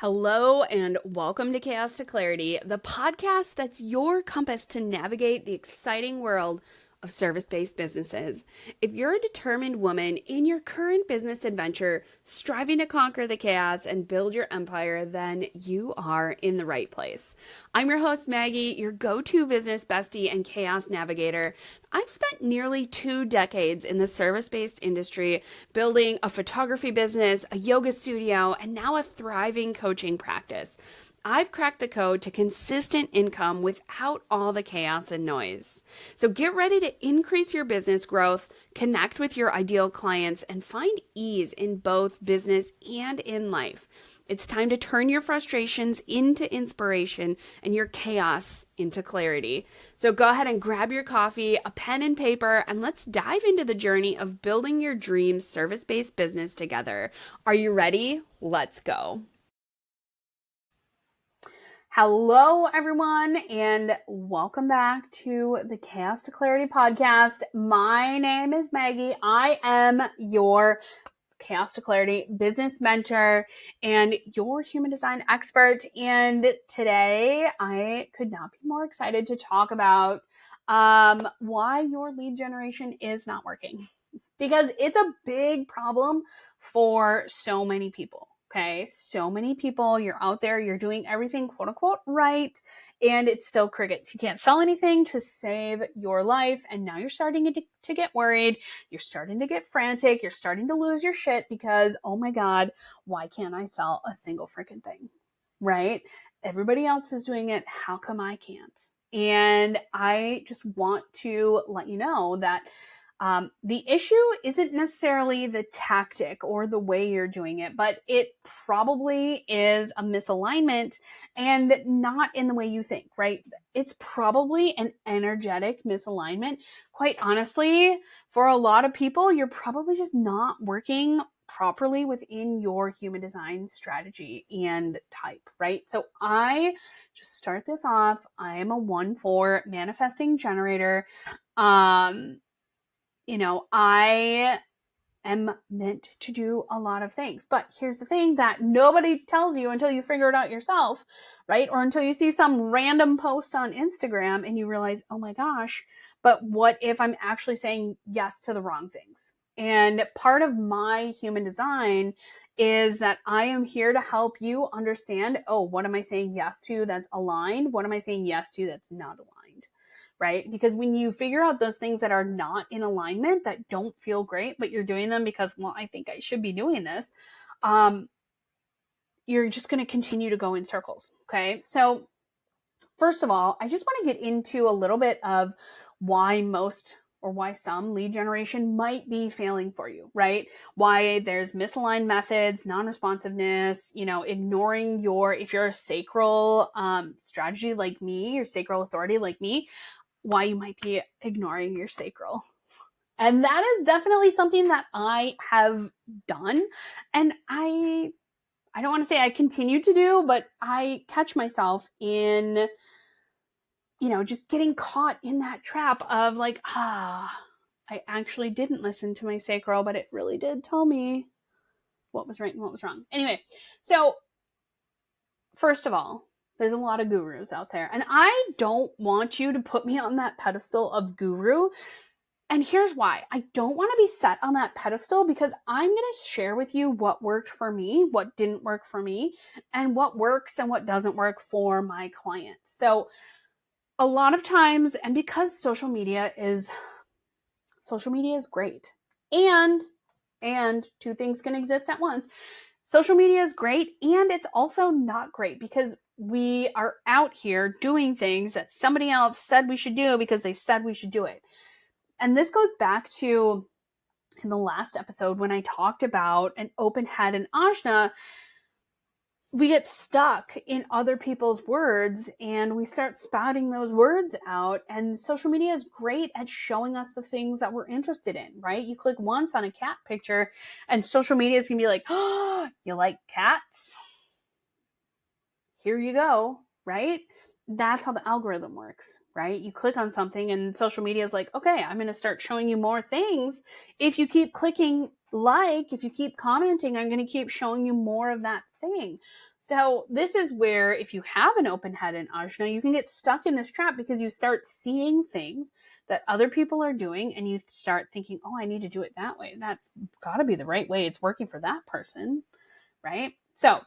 Hello and welcome to Chaos to Clarity, the podcast that's your compass to navigate the exciting world of service-based businesses. If you're a determined woman in your current business adventure, striving to conquer the chaos and build your empire, then you are in the right place. I'm your host, Maggie, your go-to business bestie and chaos navigator. I've spent nearly 2 decades in the service-based industry, building a photography business, a yoga studio, and now a thriving coaching practice. I've cracked the code to consistent income without all the chaos and noise. So get ready to increase your business growth, connect with your ideal clients, and find ease in both business and in life. It's time to turn your frustrations into inspiration and your chaos into clarity. So go ahead and grab your coffee, a pen and paper, and let's dive into the journey of building your dream service-based business together. Are you ready? Let's go. Hello, everyone, and welcome back to the Chaos to Clarity podcast. My name is Maggie. I am your Chaos to Clarity business mentor and your human design expert. And today I could not be more excited to talk about why your lead generation is not working, because it's a big problem for so many people. Okay, so many people, you're out there, you're doing everything quote unquote right, and it's still crickets. You can't sell anything to save your life, and now you're starting to get worried, you're starting to get frantic, you're starting to lose your shit because, oh my God, why can't I sell a single freaking thing, right? Everybody else is doing it, how come I can't? And I just want to let you know that the issue isn't necessarily the tactic or the way you're doing it, but it probably is a misalignment and not in the way you think, right? It's probably an energetic misalignment. Quite honestly, for a lot of people, you're probably just not working properly within your human design strategy and type, right? So I just start this off. I am a 1/4 manifesting generator. I am meant to do a lot of things. But here's the thing that nobody tells you until you figure it out yourself, right? Or until you see some random post on Instagram and you realize, oh my gosh, but what if I'm actually saying yes to the wrong things? And part of my human design is that I am here to help you understand, oh, what am I saying yes to that's aligned? What am I saying yes to that's not aligned? Right? Because when you figure out those things that are not in alignment, that don't feel great, but you're doing them because, well, I think I should be doing this, you're just going to continue to go in circles. Okay. So first of all, I just want to get into a little bit of why some lead generation might be failing for you, right? Why there's misaligned methods, non-responsiveness, ignoring if you're a sacral strategy like me, your sacral authority like me, why you might be ignoring your sacral. And that is definitely something that I have done. And I don't want to say I continue to do, but I catch myself in, just getting caught in that trap of like, I actually didn't listen to my sacral, but it really did tell me what was right and what was wrong. Anyway, so first of all, there's a lot of gurus out there, and I don't want you to put me on that pedestal of guru. And here's why. I don't want to be set on that pedestal, because I'm going to share with you what worked for me, what didn't work for me, and what works and what doesn't work for my clients. So a lot of times, and because social media is great, and two things can exist at once. Social media is great, and it's also not great, because we are out here doing things that somebody else said we should do because they said we should do it. And this goes back to in the last episode when I talked about an open head and ajna. We get stuck in other people's words and we start spouting those words out. And social media is great at showing us the things that we're interested in, right? You click once on a cat picture and social media is going to be like, oh, you like cats? Here you go, right? That's how the algorithm works, right? You click on something and social media is like, okay, I'm going to start showing you more things if you keep clicking Like, if you keep commenting, I'm going to keep showing you more of that thing. So this is where, if you have an open head in ajna, you can get stuck in this trap because you start seeing things that other people are doing and you start thinking, oh, I need to do it that way. That's got to be the right way. It's working for that person, right? So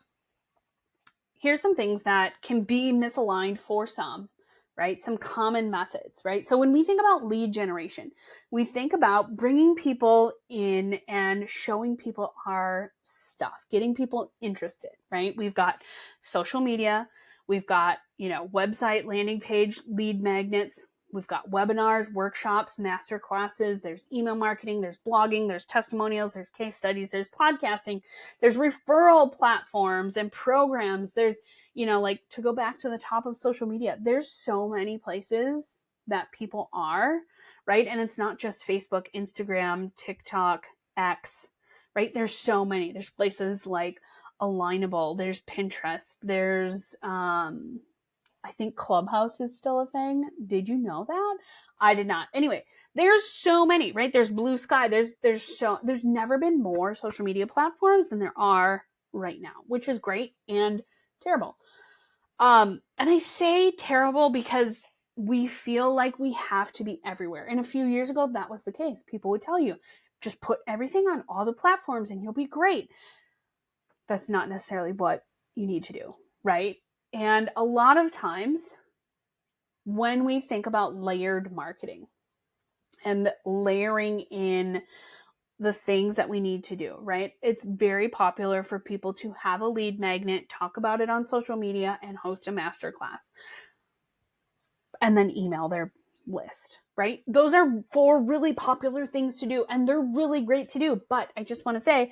here's some things that can be misaligned for some, right? Some common methods, right? So when we think about lead generation, we think about bringing people in and showing people our stuff, getting people interested, right? We've got social media, we've got, website, landing page, lead magnets. We've got webinars, workshops, master classes, there's email marketing, there's blogging, there's testimonials, there's case studies, there's podcasting, there's referral platforms and programs. There's, like, to go back to the top of social media, there's so many places that people are, right? And it's not just Facebook, Instagram, TikTok, X, right? There's so many. There's places like Alignable, there's Pinterest, there's, I think Clubhouse is still a thing. Did you know that? I did not. Anyway, there's so many, right? There's Blue Sky. There's never been more social media platforms than there are right now, which is great and terrible. And I say terrible because we feel like we have to be everywhere. And a few years ago, that was the case. People would tell you, just put everything on all the platforms and you'll be great. That's not necessarily what you need to do, right? And a lot of times when we think about layered marketing and layering in the things that we need to do, right? It's very popular for people to have a lead magnet, talk about it on social media, and host a masterclass, and then email their list, right? Those are 4 really popular things to do, and they're really great to do. But I just want to say,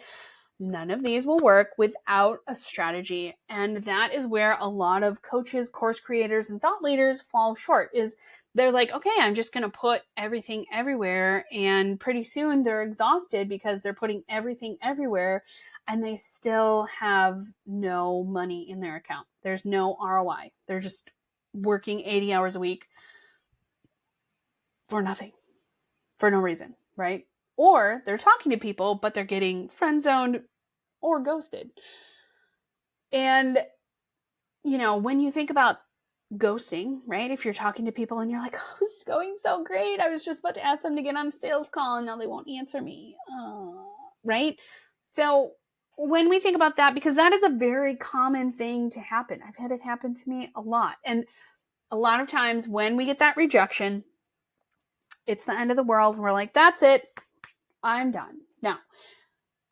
none of these will work without a strategy. And that is where a lot of coaches, course creators, and thought leaders fall short. Is they're like, okay, I'm just going to put everything everywhere. And pretty soon they're exhausted because they're putting everything everywhere and they still have no money in their account. There's no ROI. They're just working 80 hours a week for nothing, for no reason, right? Or they're talking to people, but they're getting friend zoned or ghosted. And, when you think about ghosting, right? If you're talking to people and you're like, oh, this is going so great. I was just about to ask them to get on a sales call and now they won't answer me. Right? So when we think about that, because that is a very common thing to happen. I've had it happen to me a lot. And a lot of times when we get that rejection, it's the end of the world. We're like, that's it. I'm done. Now,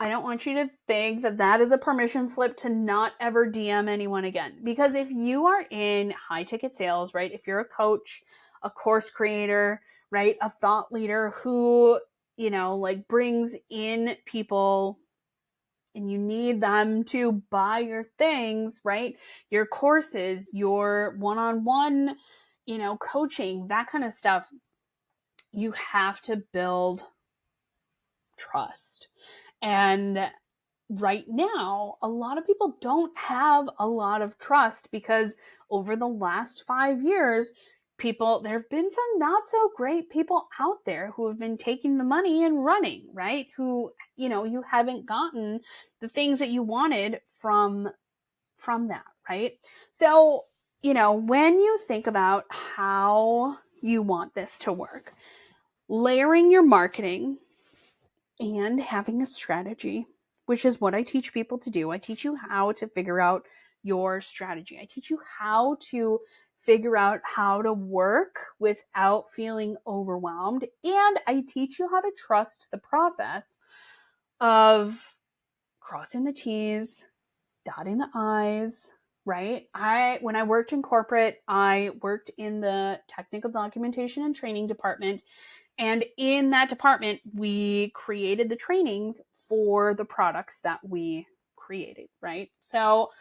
I don't want you to think that that is a permission slip to not ever DM anyone again. Because if you are in high ticket sales, right? If you're a coach, a course creator, right? A thought leader who, brings in people and you need them to buy your things, right? Your courses, your one-on-one, coaching, that kind of stuff. You have to build trust. And right now, a lot of people don't have a lot of trust because over the last 5 years, there have been some not so great people out there who have been taking the money and running, right? Who, you haven't gotten the things that you wanted from that, right? So, when you think about how you want this to work, layering your marketing and having a strategy, which is what I teach people to do. I teach you how to figure out your strategy. I teach you how to figure out how to work without feeling overwhelmed. And I teach you how to trust the process of crossing the T's, dotting the I's, right? When I worked in corporate, I worked in the technical documentation and training department. And in that department, we created the trainings for the products that we created, right? So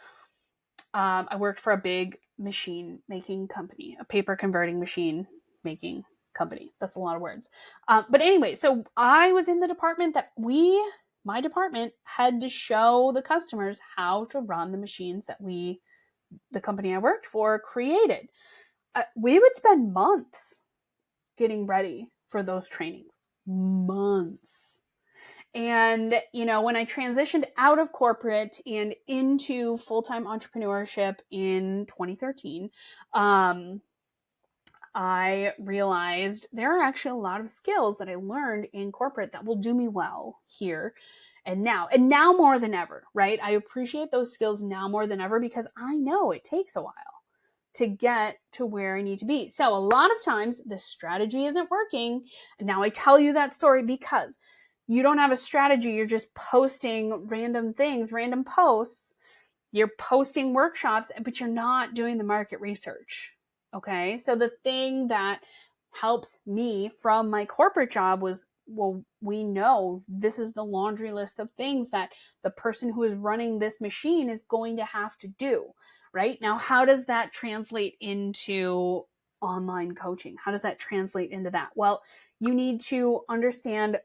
I worked for a big machine making company, a paper converting machine making company. That's a lot of words. But anyway, so I was in the department that my department had to show the customers how to run the machines that the company I worked for, created. We would spend months getting ready for those trainings. Months. And, when I transitioned out of corporate and into full-time entrepreneurship in 2013, I realized there are actually a lot of skills that I learned in corporate that will do me well here and now more than ever, right? I appreciate those skills now more than ever because I know it takes a while to get to where I need to be. So a lot of times the strategy isn't working. And now I tell you that story because you don't have a strategy. You're just posting random things, random posts. You're posting workshops, but you're not doing the market research. Okay. So the thing that helps me from my corporate job was, well, we know this is the laundry list of things that the person who is running this machine is going to have to do, right? Now, how does that translate into online coaching? How does that translate into that? Well, you need to understand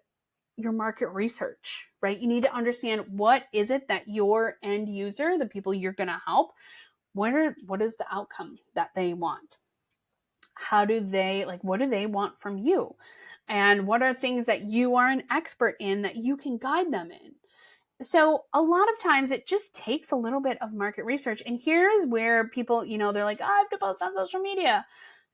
your market research, right? You need to understand what is it that your end user, the people you're going to help, what is the outcome that they want? What do they want from you? And what are things that you are an expert in that you can guide them in? So a lot of times it just takes a little bit of market research. And here's where people, they're like, I have to post on social media.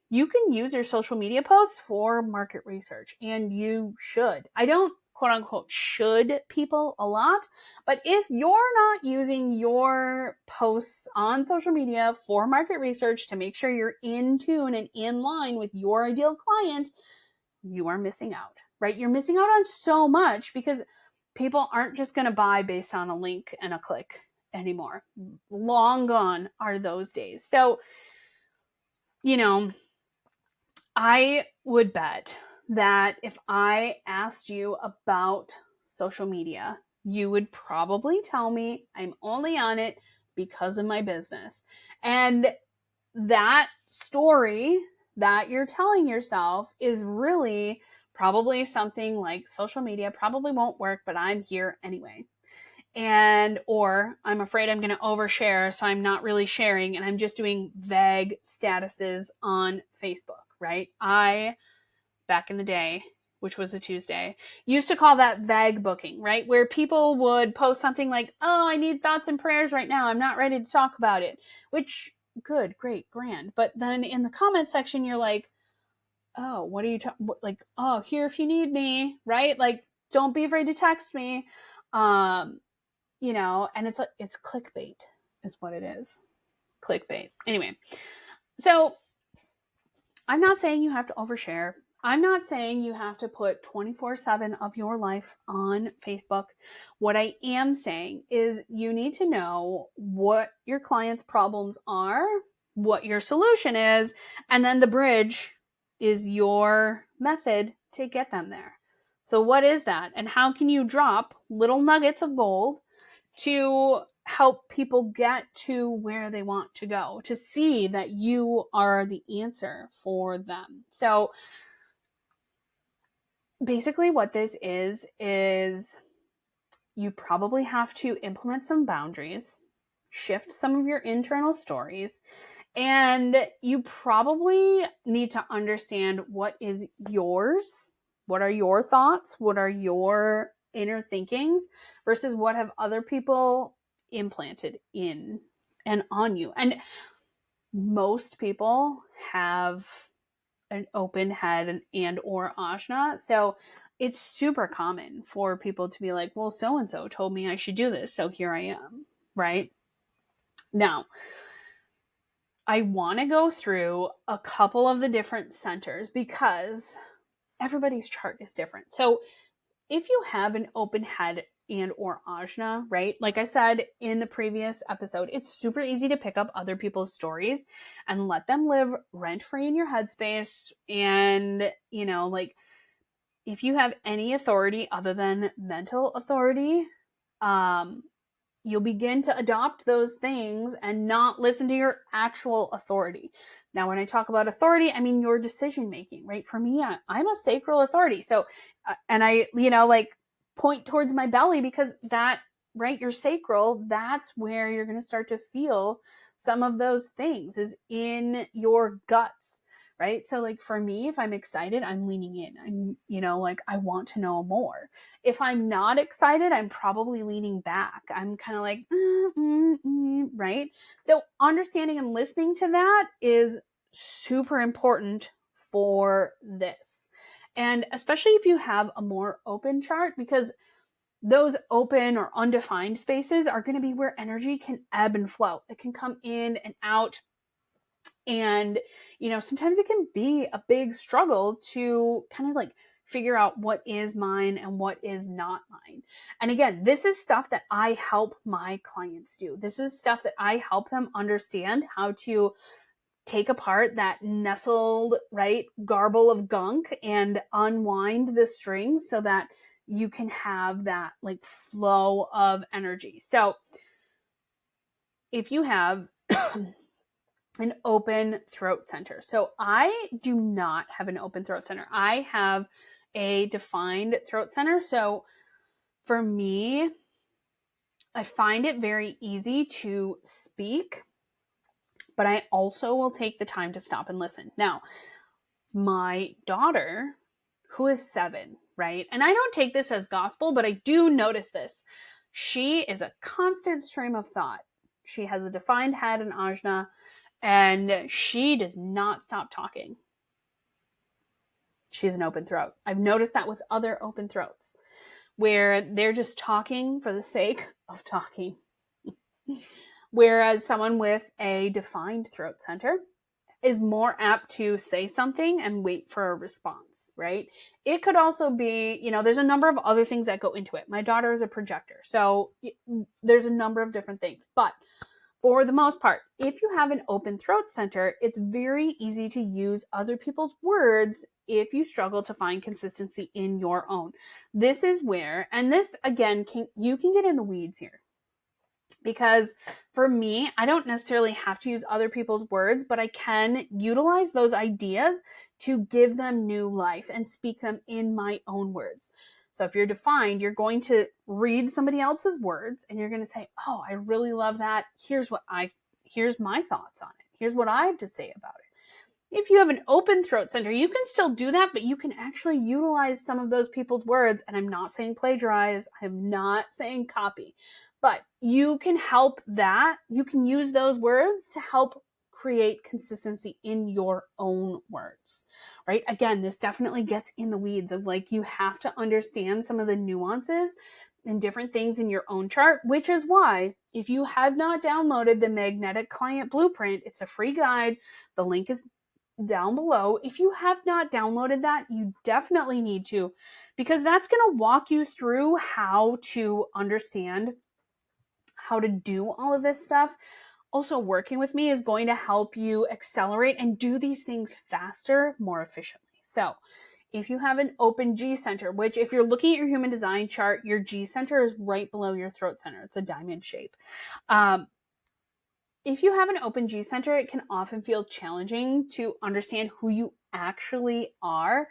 You can use your social media posts for market research, and you should. I don't quote unquote should people a lot, but if you're not using your posts on social media for market research to make sure you're in tune and in line with your ideal client, you are missing out, right? You're missing out on so much because people aren't just going to buy based on a link and a click anymore. Long gone are those days. So, I would bet that if I asked you about social media, you would probably tell me I'm only on it because of my business. And that story that you're telling yourself is really probably something like social media probably won't work, but I'm here anyway. Or I'm afraid I'm going to overshare, so I'm not really sharing and I'm just doing vague statuses on Facebook, right? I, back in the day, which was a Tuesday, used to call that vague booking, right? Where people would post something like, oh, I need thoughts and prayers right now. I'm not ready to talk about it, which good, great, grand. But then in the comment section, you're like, oh, what are you like, oh, here if you need me, right? Like, don't be afraid to text me. And it's clickbait is what it is. Clickbait. Anyway, so I'm not saying you have to overshare. I'm not saying you have to put 24/7 of your life on Facebook. What I am saying is you need to know what your clients' problems are, what your solution is, and then the bridge is your method to get them there. So what is that? And how can you drop little nuggets of gold to help people get to where they want to go, to see that you are the answer for them? So basically what this is you probably have to implement some boundaries, shift some of your internal stories, and you probably need to understand what is yours, what are your thoughts, what are your inner thinkings versus what have other people implanted in and on you. And most people have an open head and or ajna. So it's super common for people to be like, well, so-and-so told me I should do this, so here I am, right? Now, I want to go through a couple of the different centers because everybody's chart is different. So if you have an open head and or ajna, right? Like I said in the previous episode, it's super easy to pick up other people's stories and let them live rent-free in your headspace. And, like if you have any authority other than mental authority, you'll begin to adopt those things and not listen to your actual authority. Now, when I talk about authority, I mean your decision making, right? For me, I'm a sacral authority. So, and I, point towards my belly because that, right, your sacral, that's where you're going to start to feel some of those things is in your guts, right? So like for me, if I'm excited, I'm leaning in. I'm, like I want to know more. If I'm not excited, I'm probably leaning back. I'm kind of like, right? So understanding and listening to that is super important for this. And especially if you have a more open chart, because those open or undefined spaces are going to be where energy can ebb and flow. It can come in and out. And, sometimes it can be a big struggle to kind of like figure out what is mine and what is not mine. And again, this is stuff that I help my clients do. This is stuff that I help them understand how to take apart that nestled, right, garble of gunk and unwind the strings so that you can have that like flow of energy. So if you have an open throat center. So I do not have an open throat center. I have a defined throat center. So for me, I find it very easy to speak, but I also will take the time to stop and listen. Now, my daughter, who is 7, right? And I don't take this as gospel, but I do notice this. She is a constant stream of thought. She has a defined head and ajna, and she does not stop talking. She has an open throat. I've noticed that with other open throats, where they're just talking for the sake of talking. Whereas someone with a defined throat center is more apt to say something and wait for a response, right? It could also be, there's a number of other things that go into it. My daughter is a projector, so there's a number of different things. But for the most part, if you have an open throat center, it's very easy to use other people's words if you struggle to find consistency in your own. This is where, and this again, you can get in the weeds here. Because for me, I don't necessarily have to use other people's words, but I can utilize those ideas to give them new life and speak them in my own words. So if you're defined, you're going to read somebody else's words and you're going to say, oh, I really love that. Here's my thoughts on it. Here's what I have to say about it. If you have an open throat center, you can still do that, but you can actually utilize some of those people's words. And I'm not saying plagiarize. I'm not saying copy, but you can help that. You can use those words to help create consistency in your own words, right? Again, this definitely gets in the weeds of like, you have to understand some of the nuances and different things in your own chart, which is why if you have not downloaded the Magnetic Client Blueprint, it's a free guide. The link is down below. If you have not downloaded that, you definitely need to, because that's going to walk you through how to understand how to do all of this stuff. Also, working with me is going to help you accelerate and do these things faster, more efficiently. So if you have an open G center, which if you're looking at your human design chart, your G center is right below your throat center. It's a diamond shape. If you have an open G center, it can often feel challenging to understand who you actually are,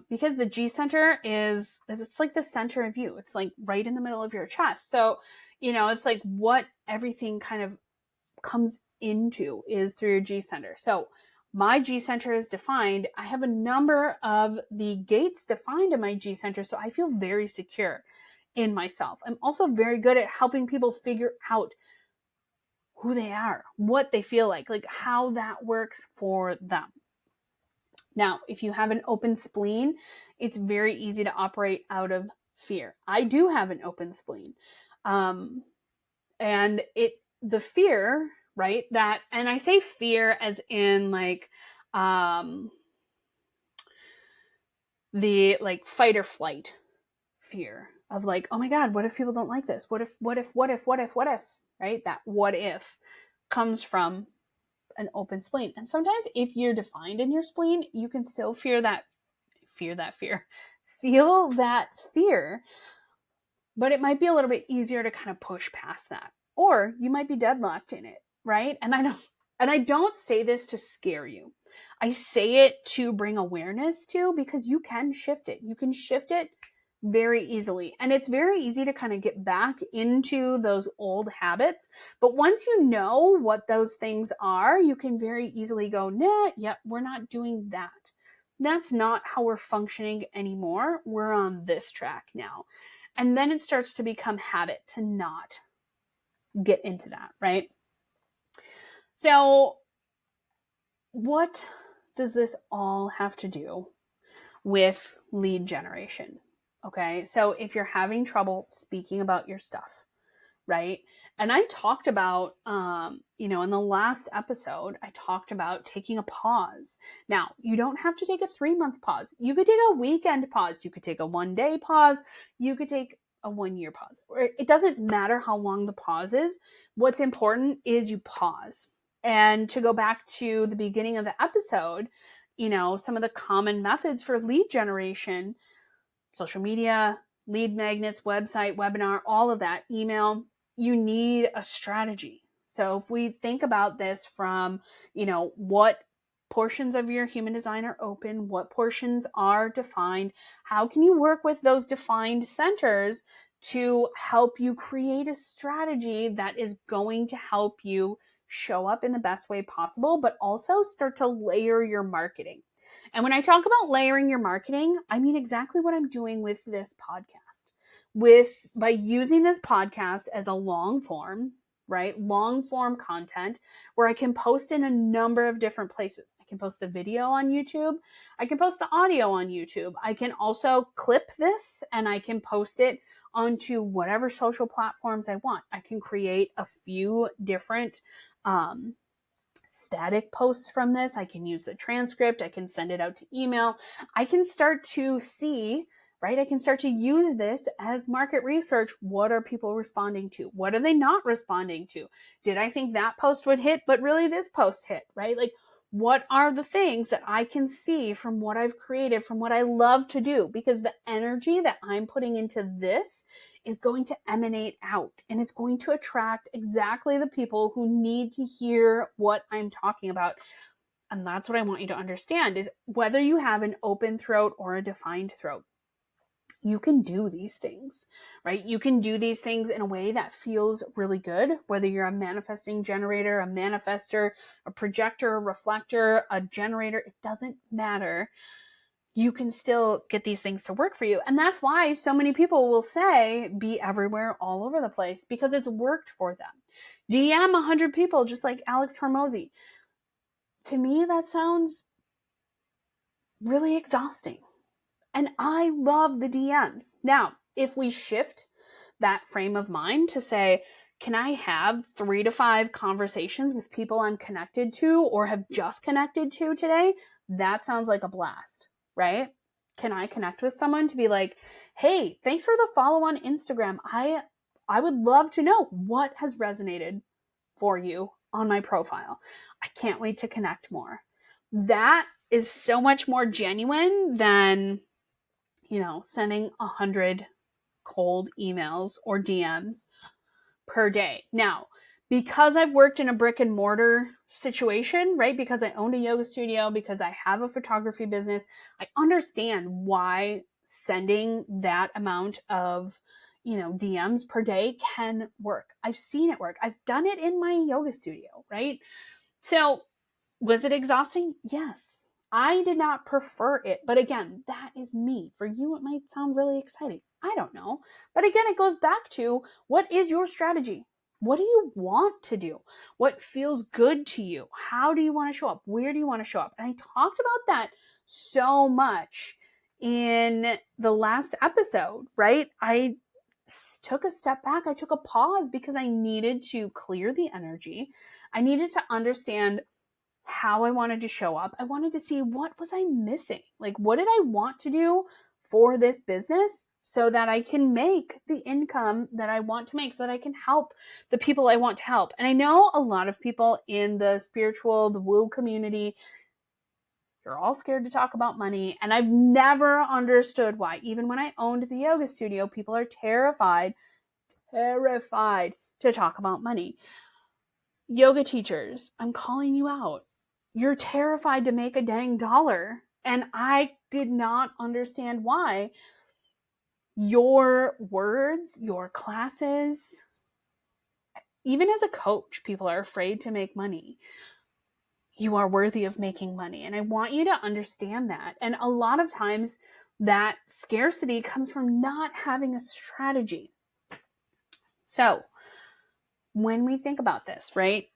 because the G center it's like the center of you. It's like right in the middle of your chest. So, it's like what everything kind of comes into is through your G center. So my G center is defined. I have a number of the gates defined in my G center, so I feel very secure in myself. I'm also very good at helping people figure out who they are, what they feel like how that works for them. Now, if you have an open spleen, it's very easy to operate out of fear. I do have an open spleen. And the fear, right, that, and I say fear as in the fight or flight fear of oh my God, what if people don't like this? What if, right? That what if comes from an open spleen. And sometimes if you're defined in your spleen, you can still feel that fear, but it might be a little bit easier to kind of push past that. Or you might be deadlocked in it, right? And I don't say this to scare you. I say it to bring awareness to, because you can shift it. You can shift it very easily. And it's very easy to kind of get back into those old habits. But once you know what those things are, you can very easily go, nah, yeah, we're not doing that. That's not how we're functioning anymore. We're on this track now. And then it starts to become habit to not get into that, right? So, what does this all have to do with lead generation? Okay, so if you're having trouble speaking about your stuff, right? And I talked about, in the last episode, I talked about taking a pause. Now, you don't have to take a 3-month pause. You could take a weekend pause. You could take a 1-day pause. You could take a 1-year pause. It doesn't matter how long the pause is. What's important is you pause. And to go back to the beginning of the episode, some of the common methods for lead generation, social media, lead magnets, website, webinar, all of that, email, you need a strategy. So if we think about this from, what portions of your human design are open, what portions are defined, how can you work with those defined centers to help you create a strategy that is going to help you show up in the best way possible, but also start to layer your marketing. And when I talk about layering your marketing, I mean exactly what I'm doing with this podcast. By using this podcast as a long form, right? Long form content where I can post in a number of different places. I can post the video on YouTube. I can post the audio on YouTube. I can also clip this and I can post it onto whatever social platforms I want. I can create a few different static posts from this. I can use the transcript. I can send it out to email. I can start to see, right? I can start to use this as market research. What are people responding to? What are they not responding to? Did I think that post would hit, but really this post hit, right? Like, what are the things that I can see from what I've created, from what I love to do? Because the energy that I'm putting into this is going to emanate out and it's going to attract exactly the people who need to hear what I'm talking about. And that's what I want you to understand is whether you have an open throat or a defined throat, you can do these things, right? You can do these things in a way that feels really good, whether you're a manifesting generator, a manifester, a projector, a reflector, a generator, it doesn't matter. You can still get these things to work for you. And that's why so many people will say, be everywhere, all over the place, because it's worked for them. DM 100 people, just like Alex Hormozy. To me, that sounds really exhausting. And I love the DMs. Now, if we shift that frame of mind to say, can I have 3 to 5 conversations with people I'm connected to or have just connected to today? That sounds like a blast, right? Can I connect with someone to be like, hey, thanks for the follow on Instagram. I would love to know what has resonated for you on my profile. I can't wait to connect more. That is so much more genuine than sending 100 cold emails or DMs per day. Now, because I've worked in a brick and mortar situation, right? Because I owned a yoga studio, because I have a photography business, I understand why sending that amount of, DMs per day can work. I've seen it work. I've done it in my yoga studio, right? So, was it exhausting? Yes. I did not prefer it. But again, that is me. For you, it might sound really exciting. I don't know. But again, it goes back to what is your strategy? What do you want to do? What feels good to you? How do you want to show up? Where do you want to show up? And I talked about that so much in the last episode, right? I took a step back. I took a pause because I needed to clear the energy. I needed to understand how I wanted to show up. I wanted to see what was I missing? Like, what did I want to do for this business so that I can make the income that I want to make, so that I can help the people I want to help. And I know a lot of people in the spiritual, the woo community, you're all scared to talk about money. And I've never understood why. Even when I owned the yoga studio, people are terrified to talk about money. Yoga teachers, I'm calling you out. You're terrified to make a dang dollar. And I did not understand why Your words, your classes, even as a coach, people are afraid to make money. You are worthy of making money. And I want you to understand that. And a lot of times that scarcity comes from not having a strategy. So when we think about this, right,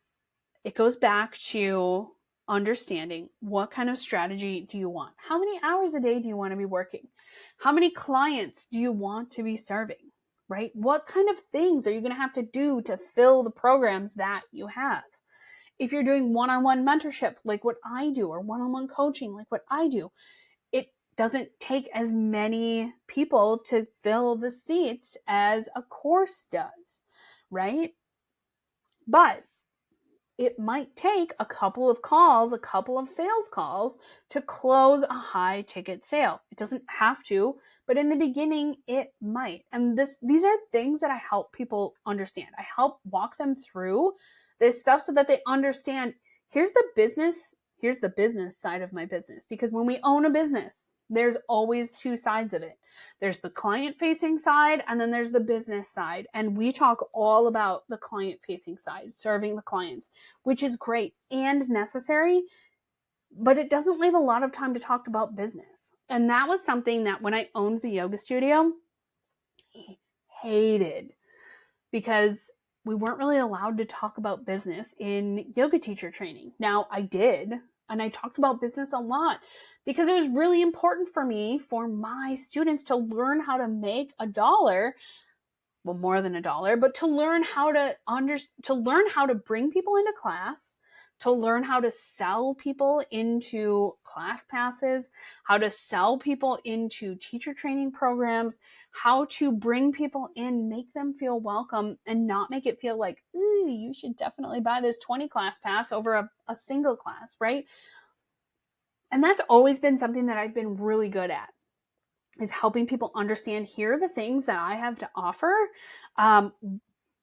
it goes back to understanding what kind of strategy do you want? How many hours a day do you want to be working? How many clients do you want to be serving? Right? What kind of things are you going to have to do to fill the programs that you have? If you're doing one-on-one mentorship like what I do, or one-on-one coaching like what I do, it doesn't take as many people to fill the seats as a course does, right? But it might take a couple of calls, a couple of sales calls to close a high ticket sale. It doesn't have to, but in the beginning it might. And these are things that I help people understand. I help walk them through this stuff so that they understand, here's the business side of my business. Because when we own a business, there's always two sides of it. There's the client facing side, and then there's the business side. And we talk all about the client facing side, serving the clients, which is great and necessary, but it doesn't leave a lot of time to talk about business. And that was something that when I owned the yoga studio, I hated, because we weren't really allowed to talk about business in yoga teacher training. Now I did, and I talked about business a lot because it was really important for me, for my students, to learn how to make a dollar, well, more than a dollar, but to learn how to bring people into class, to learn how to sell people into class passes, how to sell people into teacher training programs, how to bring people in, make them feel welcome, and not make it feel like, you should definitely buy this 20 class pass over a single class, right? And that's always been something that I've been really good at, is helping people understand, here are the things that I have to offer.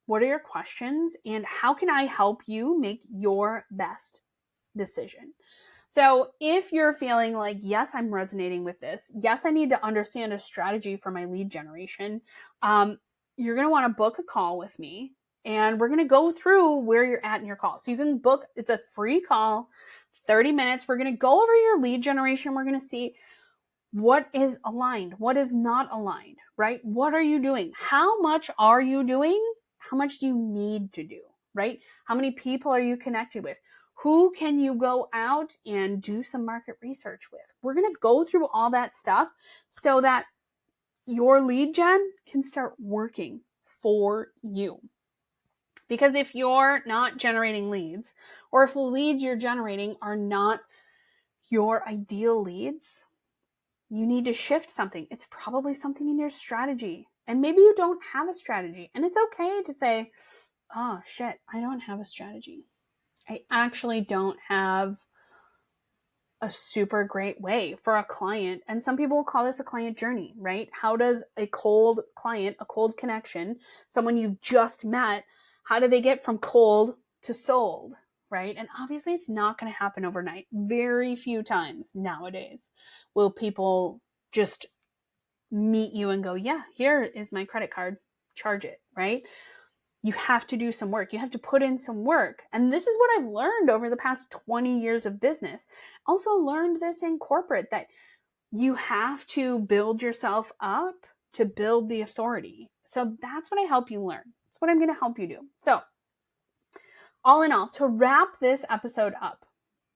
What are your questions, and how can I help you make your best decision? So if you're feeling like, yes, I'm resonating with this, yes, I need to understand a strategy for my lead generation, you're going to want to book a call with me, and we're going to go through where you're at in your call. So you can book, it's a free call, 30 minutes. We're going to go over your lead generation. We're going to see what is aligned, what is not aligned, right? What are you doing? How much are you doing? How much do you need to do, right? How many people are you connected with? Who can you go out and do some market research with? We're going to go through all that stuff so that your lead gen can start working for you. Because if you're not generating leads, or if the leads you're generating are not your ideal leads, you need to shift something. It's probably something in your strategy. And maybe you don't have a strategy. And it's okay to say, oh shit, I don't have a strategy. I actually don't have a super great way for a client. And some people will call this a client journey, right? How does a cold client, a cold connection, someone you've just met, how do they get from cold to sold, right? And obviously it's not going to happen overnight. Very few times nowadays will people just meet you and go, yeah, here is my credit card, charge it, right? You have to do some work. You have to put in some work. And this is what I've learned over the past 20 years of business. Also learned this in corporate, that you have to build yourself up to build the authority. So that's what I help you learn. That's what I'm going to help you do. So all in all, to wrap this episode up,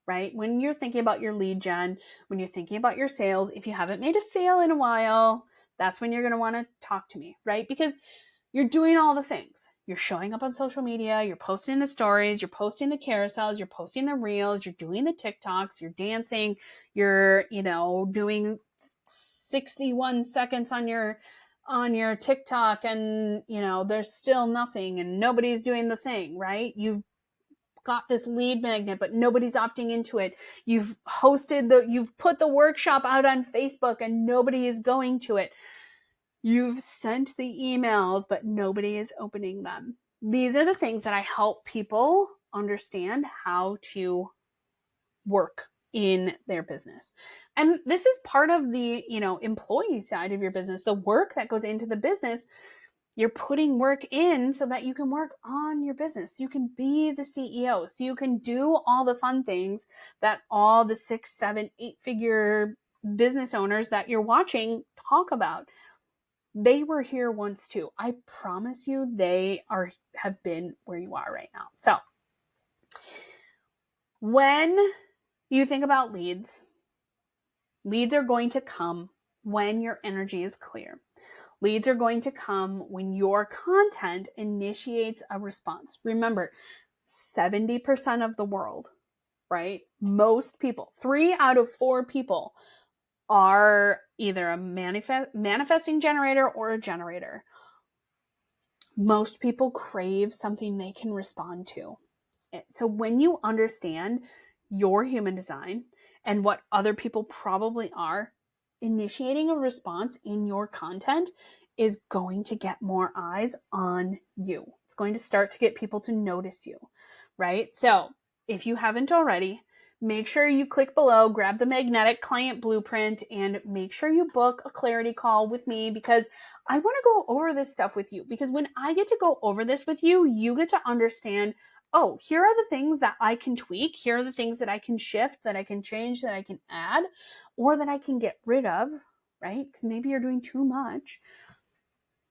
right? When you're thinking about your lead gen, when you're thinking about your sales, if you haven't made a sale in a while, that's when you're going to want to talk to me, right? Because you're doing all the things. You're showing up on social media, you're posting the stories, you're posting the carousels, you're posting the reels, you're doing the TikToks, you're dancing, you're, doing 61 seconds on your TikTok, and, there's still nothing and nobody's doing the thing, right? You've got this lead magnet, but nobody's opting into it. You've put the workshop out on Facebook and nobody is going to it. You've sent the emails, but nobody is opening them. These are the things that I help people understand how to work in their business. And this is part of the, employee side of your business, the work that goes into the business. You're putting work in so that you can work on your business. You can be the CEO. So you can do all the fun things that all the 6, 7, 8-figure business owners that you're watching talk about. They were here once too. I promise you they have been where you are right now. So when you think about leads are going to come when your energy is clear. Leads are going to come when your content initiates a response. Remember, 70% of the world, right? Most people, 3 out of 4 people are either a manifesting generator or a generator. Most people crave something they can respond to. So when you understand your human design and what other people probably are, initiating a response in your content is going to get more eyes on you. It's going to start to get people to notice you, right? So if you haven't already, make sure you click below, grab the magnetic client blueprint, and make sure you book a clarity call with me, because I want to go over this stuff with you. Because when I get to go over this with you, you get to understand, oh, here are the things that I can tweak. Here are the things that I can shift, that I can change, that I can add, or that I can get rid of, right? Because maybe you're doing too much.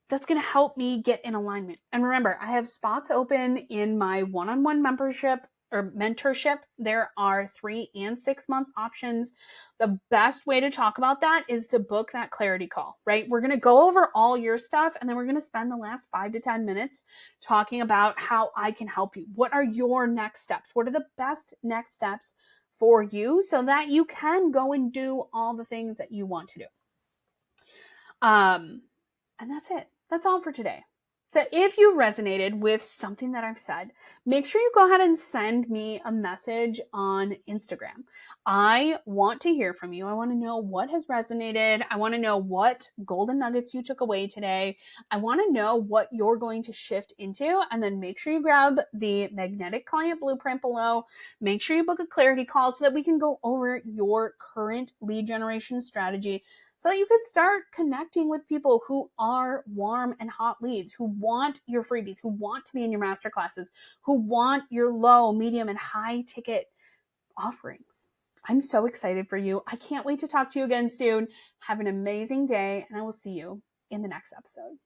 That's going to help me get in alignment. And remember, I have spots open in my one-on-one membership or mentorship. There are 3 and 6 month options. The best way to talk about that is to book that clarity call, right? We're going to go over all your stuff, and then we're going to spend the last 5 to 10 minutes talking about how I can help you. What are your next steps? What are the best next steps for you so that you can go and do all the things that you want to do? And that's it. That's all for today. So if you resonated with something that I've said, make sure you go ahead and send me a message on Instagram. I want to hear from you. I want to know what has resonated. I want to know what golden nuggets you took away today. I want to know what you're going to shift into. And then make sure you grab the magnetic client blueprint below. Make sure you book a clarity call so that we can go over your current lead generation strategy, so that you could start connecting with people who are warm and hot leads, who want your freebies, who want to be in your masterclasses, who want your low, medium, and high ticket offerings. I'm so excited for you. I can't wait to talk to you again soon. Have an amazing day, and I will see you in the next episode.